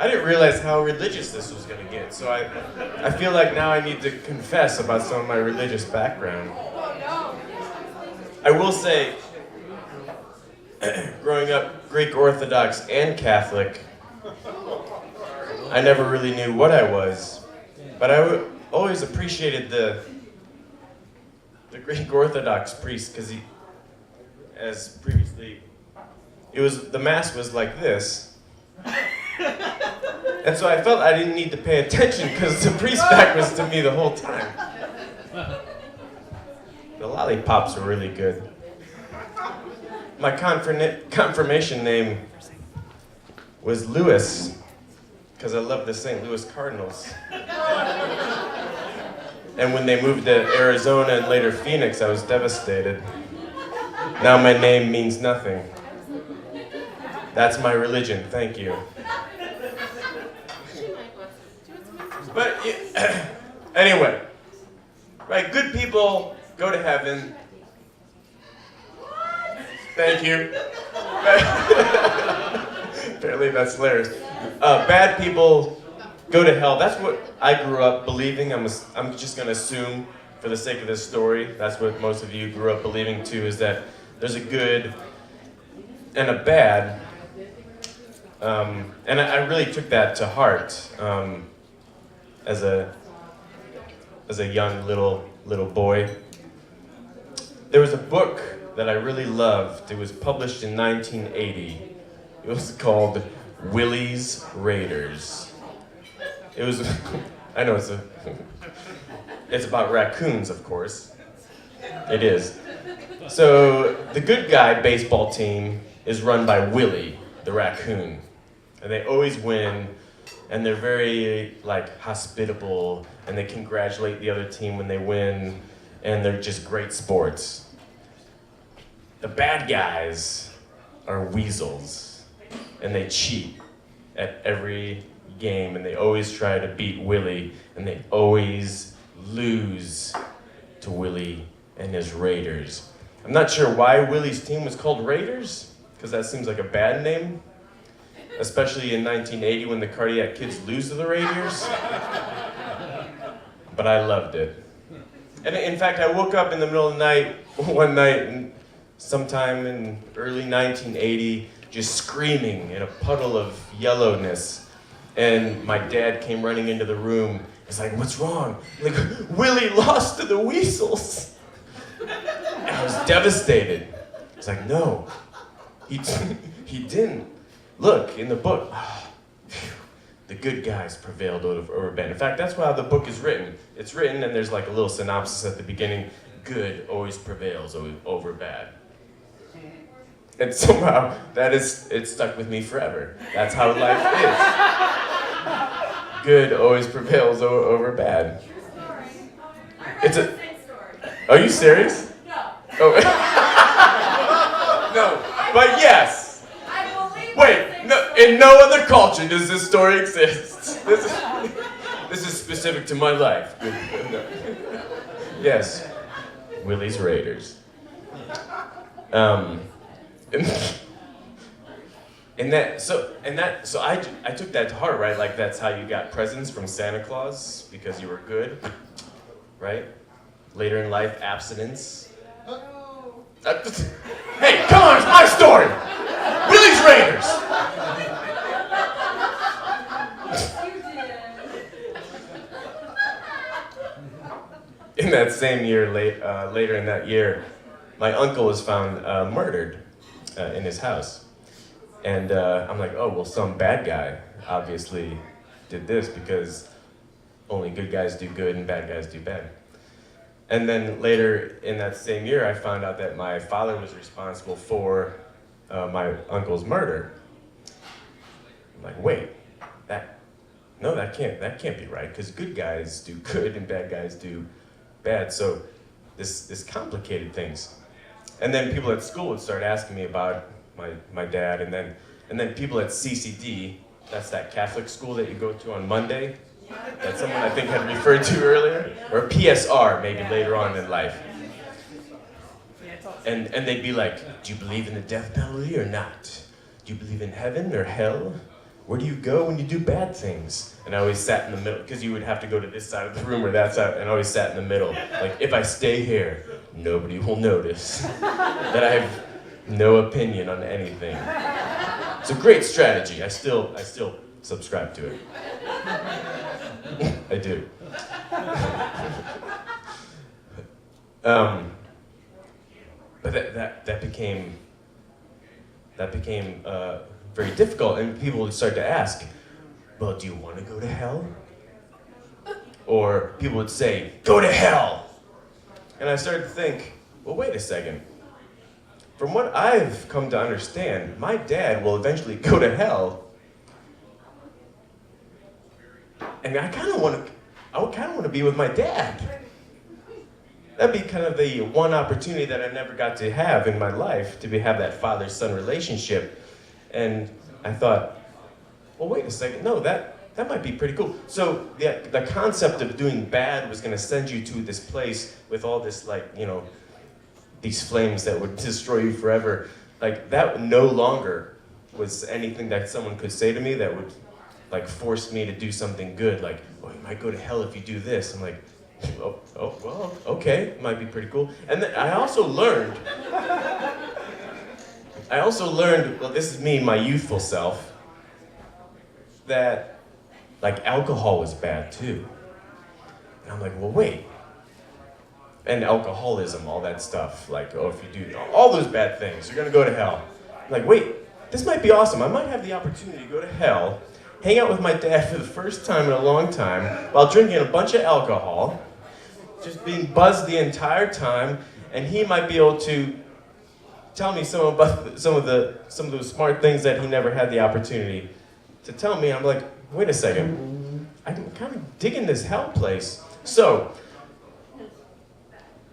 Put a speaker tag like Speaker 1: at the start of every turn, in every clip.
Speaker 1: I didn't realize how religious this was going to get, so I feel like now I need to confess about some of my religious background. I will say, growing up Greek Orthodox and Catholic, I never really knew what I was, but I always appreciated the Greek Orthodox priest, because he, as previously, the Mass was like this. And so I felt I didn't need to pay attention because the priest back was to me the whole time. The lollipops were really good. My confirmation name was Louis, because I love the St. Louis Cardinals. And when they moved to Arizona and later Phoenix, I was devastated. Now my name means nothing. That's my religion, thank you. But anyway, right, good people go to heaven. Thank you. Apparently that's hilarious. Bad people go to hell. That's what I grew up believing. I'm just going to assume, for the sake of this story, that's what most of you grew up believing too, is that there's a good and a bad. And I really took that to heart as a young little boy. There was a book that I really loved. It was published in 1980. It was called Willy's Raiders. It was, I know it's about raccoons, of course. It is. So the good guy baseball team is run by Willy, the raccoon. And they always win, and they're very hospitable, and they congratulate the other team when they win, and they're just great sports. The bad guys are weasels, and they cheat at every game, and they always try to beat Willy, and they always lose to Willy and his Raiders. I'm not sure why Willy's team was called Raiders, because that seems like a bad name, especially in 1980 when the Cardiac Kids lose to the Raiders. But I loved it. And in fact, I woke up in the middle of the night, one night, sometime in early 1980, just screaming in a puddle of yellowness. And my dad came running into the room. He's like, "What's wrong?" I'm like, "Willy lost to the Weasels." And I was devastated. He's like, "No, he didn't. Look, in the book, the good guys prevailed over bad." In fact, that's how the book is written. It's written and there's a little synopsis at the beginning. Good always prevails over bad. And somehow, it stuck with me forever. That's how life is. Good always prevails over bad. It's a... Are you serious?
Speaker 2: No.
Speaker 1: Oh. No, but yes. Wait, no, in no other culture does this story exist. This is specific to my life. No. Yes, Willy's Raiders. So I took that to heart, right? Like that's how you got presents from Santa Claus, because you were good, right? Later in life, abstinence. Hey, come on, it's my story! Willy's Raiders! In that same year, later in that year, my uncle was found murdered in his house. And I'm like, oh, well, some bad guy obviously did this, because only good guys do good and bad guys do bad. And then later in that same year, I found out that my father was responsible for my uncle's murder. I'm like, wait, that can't be right, because good guys do good and bad guys do bad. So this complicated things. And then people at school would start asking me about my dad, and then people at CCD, that's that Catholic school that you go to on Monday, that someone I think had referred to earlier, or PSR maybe later on in life. And they'd be like, do you believe in the death penalty or not? Do you believe in heaven or hell? where do you go when you do bad things? And I always sat in the middle, because you would have to go to this side of the room or that side, and I always sat in the middle. Like, if I stay here, nobody will notice that I have no opinion on anything. It's a great strategy. I still subscribe to it. I do. But that became very difficult, and people would start to ask, well, do you want to go to hell? Or people would say, go to hell! And I started to think, well, wait a second. From what I've come to understand, my dad will eventually go to hell. And I kind of want to be with my dad. That'd be kind of the one opportunity that I never got to have in my life, to have that father-son relationship. And I thought, well, wait a second, no, that might be pretty cool. So the concept of doing bad was going to send you to this place with all this, like, you know, these flames that would destroy you forever. Like, that no longer was anything that someone could say to me that would, like, force me to do something good. Like, oh, you might go to hell if you do this. I'm like, oh, well, okay, it might be pretty cool. And then I also learned, well, this is me, my youthful self, that, like, alcohol was bad too. And I'm like, well, wait. And alcoholism, all that stuff, like, oh, if you do all those bad things, you're gonna go to hell. I'm like, wait, this might be awesome. I might have the opportunity to go to hell, hang out with my dad for the first time in a long time, while drinking a bunch of alcohol, just being buzzed the entire time, and he might be able to tell me some of those smart things that he never had the opportunity to tell me. I'm like, wait a second, I'm kind of digging this hell place. So,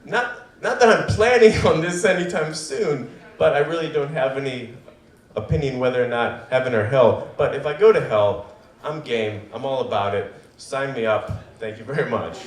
Speaker 1: not that I'm planning on this anytime soon, but I really don't have any opinion whether or not heaven or hell. But if I go to hell, I'm game. I'm all about it. Sign me up. Thank you very much.